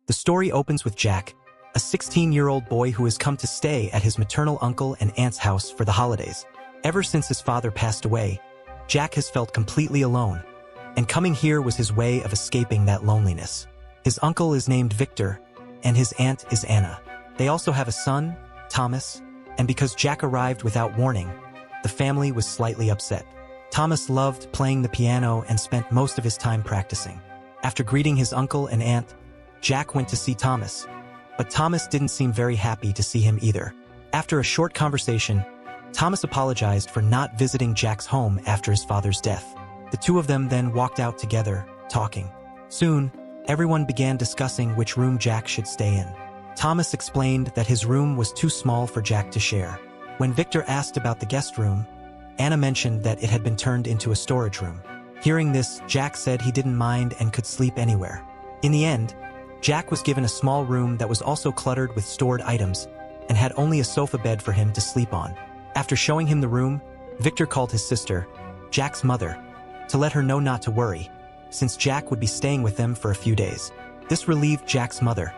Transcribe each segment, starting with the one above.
The story opens with Jack, a 16-year-old boy who has come to stay at his maternal uncle and aunt's house for the holidays. Ever since his father passed away, Jack has felt completely alone, and coming here was his way of escaping that loneliness. His uncle is named Victor, and his aunt is Anna. They also have a son, Thomas, and because Jack arrived without warning, the family was slightly upset. Thomas loved playing the piano and spent most of his time practicing. After greeting his uncle and aunt, Jack went to see Thomas, but Thomas didn't seem very happy to see him either. After a short conversation, Thomas apologized for not visiting Jack's home after his father's death. The two of them then walked out together, talking. Soon, everyone began discussing which room Jack should stay in. Thomas explained that his room was too small for Jack to share. When Victor asked about the guest room, Anna mentioned that it had been turned into a storage room. Hearing this, Jack said he didn't mind and could sleep anywhere. In the end, Jack was given a small room that was also cluttered with stored items and had only a sofa bed for him to sleep on. After showing him the room, Victor called his sister, Jack's mother, to let her know not to worry, since Jack would be staying with them for a few days. This relieved Jack's mother,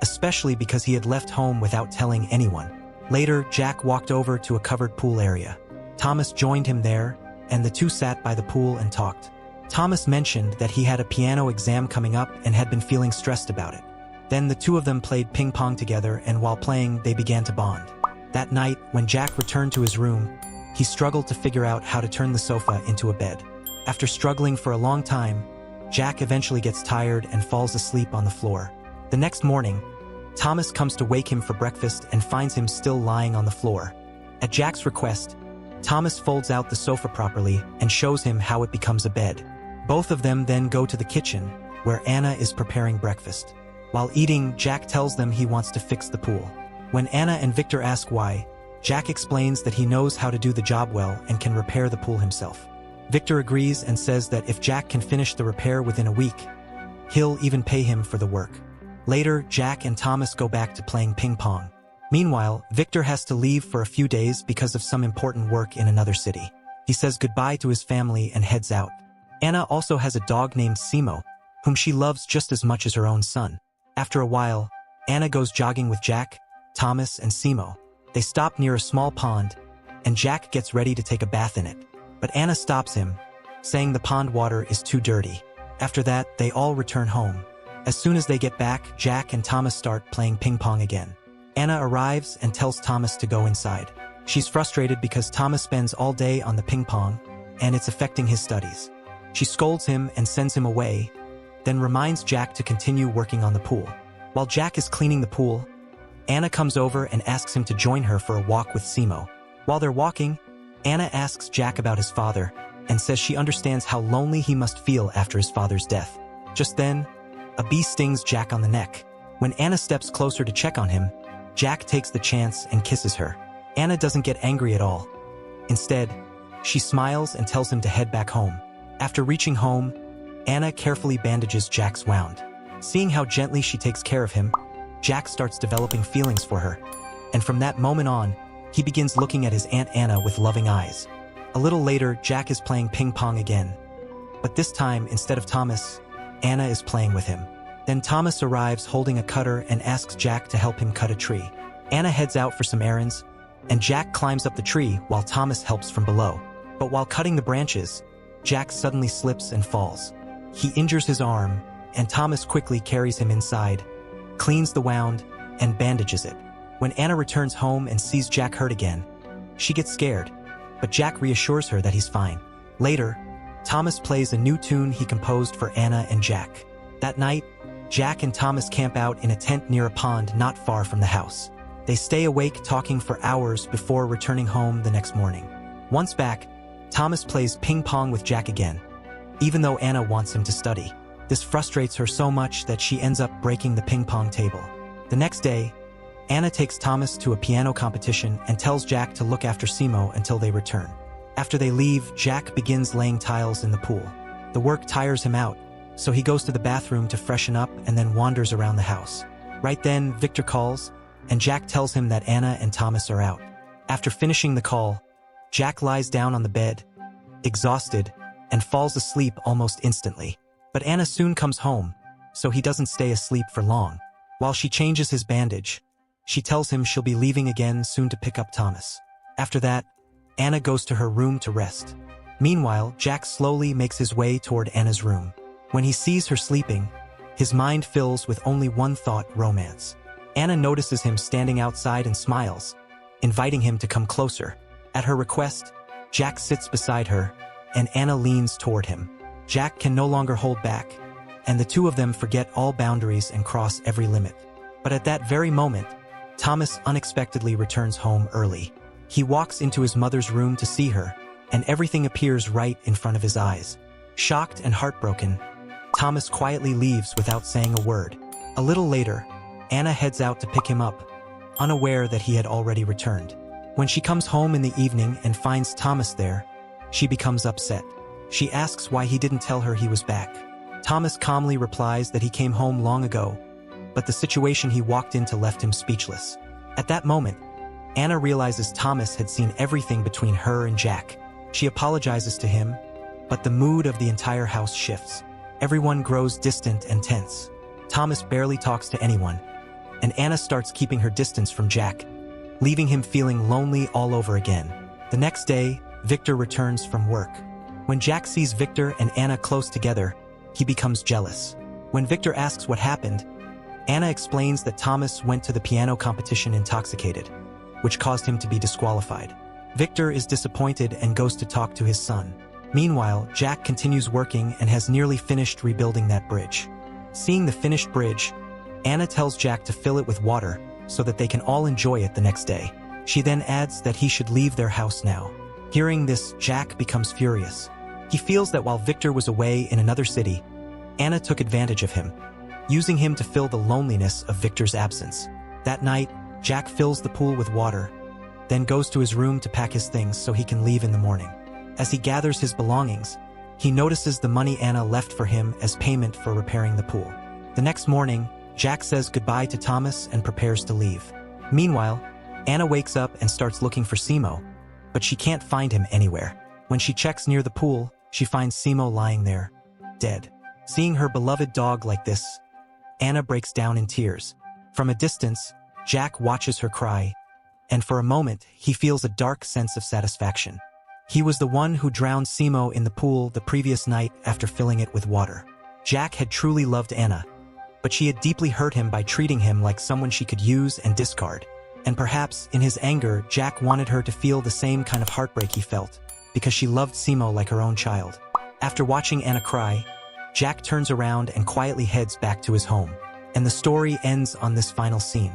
especially because he had left home without telling anyone. Later, Jack walked over to a covered pool area. Thomas joined him there, and the two sat by the pool and talked. Thomas mentioned that he had a piano exam coming up and had been feeling stressed about it. Then the two of them played ping pong together, and while playing, they began to bond. That night, when Jack returned to his room, he struggled to figure out how to turn the sofa into a bed. After struggling for a long time, Jack eventually gets tired and falls asleep on the floor. The next morning, Thomas comes to wake him for breakfast and finds him still lying on the floor. At Jack's request, Thomas folds out the sofa properly and shows him how it becomes a bed. Both of them then go to the kitchen, where Anna is preparing breakfast. While eating, Jack tells them he wants to fix the pool. When Anna and Victor ask why, Jack explains that he knows how to do the job well and can repair the pool himself. Victor agrees and says that if Jack can finish the repair within a week, he'll even pay him for the work. Later, Jack and Thomas go back to playing ping pong. Meanwhile, Victor has to leave for a few days because of some important work in another city. He says goodbye to his family and heads out. Anna also has a dog named Simo, whom she loves just as much as her own son. After a while, Anna goes jogging with Jack, Thomas, and Simo. They stop near a small pond, and Jack gets ready to take a bath in it. But Anna stops him, saying the pond water is too dirty. After that, they all return home. As soon as they get back, Jack and Thomas start playing ping pong again. Anna arrives and tells Thomas to go inside. She's frustrated because Thomas spends all day on the ping pong, and it's affecting his studies. She scolds him and sends him away, then reminds Jack to continue working on the pool. While Jack is cleaning the pool, Anna comes over and asks him to join her for a walk with Simo. While they're walking, Anna asks Jack about his father and says she understands how lonely he must feel after his father's death. Just then, a bee stings Jack on the neck. When Anna steps closer to check on him, Jack takes the chance and kisses her. Anna doesn't get angry at all. Instead, she smiles and tells him to head back home. After reaching home, Anna carefully bandages Jack's wound. Seeing how gently she takes care of him, Jack starts developing feelings for her. And from that moment on, he begins looking at his Aunt Anna with loving eyes. A little later, Jack is playing ping pong again. But this time, instead of Thomas, Anna is playing with him. Then Thomas arrives holding a cutter and asks Jack to help him cut a tree. Anna heads out for some errands, and Jack climbs up the tree while Thomas helps from below. But while cutting the branches, Jack suddenly slips and falls. He injures his arm, and Thomas quickly carries him inside, cleans the wound, and bandages it. When Anna returns home and sees Jack hurt again, she gets scared, but Jack reassures her that he's fine. Later, Thomas plays a new tune he composed for Anna and Jack. That night, Jack and Thomas camp out in a tent near a pond not far from the house. They stay awake talking for hours before returning home the next morning. Once back, Thomas plays ping pong with Jack again, even though Anna wants him to study. This frustrates her so much that she ends up breaking the ping pong table. The next day, Anna takes Thomas to a piano competition and tells Jack to look after Simo until they return. After they leave, Jack begins laying tiles in the pool. The work tires him out, so he goes to the bathroom to freshen up and then wanders around the house. Right then, Victor calls, and Jack tells him that Anna and Thomas are out. After finishing the call, Jack lies down on the bed, exhausted, and falls asleep almost instantly. But Anna soon comes home, so he doesn't stay asleep for long. While she changes his bandage, she tells him she'll be leaving again soon to pick up Thomas. After that, Anna goes to her room to rest. Meanwhile, Jack slowly makes his way toward Anna's room. When he sees her sleeping, his mind fills with only one thought: romance. Anna notices him standing outside and smiles, inviting him to come closer. At her request, Jack sits beside her, and Anna leans toward him. Jack can no longer hold back, and the two of them forget all boundaries and cross every limit. But at that very moment, Thomas unexpectedly returns home early. He walks into his mother's room to see her, and everything appears right in front of his eyes. Shocked and heartbroken, Thomas quietly leaves without saying a word. A little later, Anna heads out to pick him up, unaware that he had already returned. When she comes home in the evening and finds Thomas there, she becomes upset. She asks why he didn't tell her he was back. Thomas calmly replies that he came home long ago, but the situation he walked into left him speechless. At that moment, Anna realizes Thomas had seen everything between her and Jack. She apologizes to him, but the mood of the entire house shifts. Everyone grows distant and tense. Thomas barely talks to anyone, and Anna starts keeping her distance from Jack, leaving him feeling lonely all over again. The next day, Victor returns from work. When Jack sees Victor and Anna close together, he becomes jealous. When Victor asks what happened, Anna explains that Thomas went to the piano competition intoxicated, which caused him to be disqualified. Victor is disappointed and goes to talk to his son. Meanwhile, Jack continues working and has nearly finished rebuilding that bridge. Seeing the finished bridge, Anna tells Jack to fill it with water so that they can all enjoy it the next day. She then adds that he should leave their house now. Hearing this, Jack becomes furious. He feels that while Victor was away in another city, Anna took advantage of him, using him to fill the loneliness of Victor's absence. That night, Jack fills the pool with water, then goes to his room to pack his things so he can leave in the morning. As he gathers his belongings, he notices the money Anna left for him as payment for repairing the pool. The next morning, Jack says goodbye to Thomas and prepares to leave. Meanwhile, Anna wakes up and starts looking for Simo, but she can't find him anywhere. When she checks near the pool, she finds Simo lying there, dead. Seeing her beloved dog like this, Anna breaks down in tears. From a distance, Jack watches her cry, and for a moment, he feels a dark sense of satisfaction. He was the one who drowned Simo in the pool the previous night after filling it with water. Jack had truly loved Anna, but she had deeply hurt him by treating him like someone she could use and discard. And perhaps, in his anger, Jack wanted her to feel the same kind of heartbreak he felt, because she loved Simo like her own child. After watching Anna cry, Jack turns around and quietly heads back to his home. And the story ends on this final scene.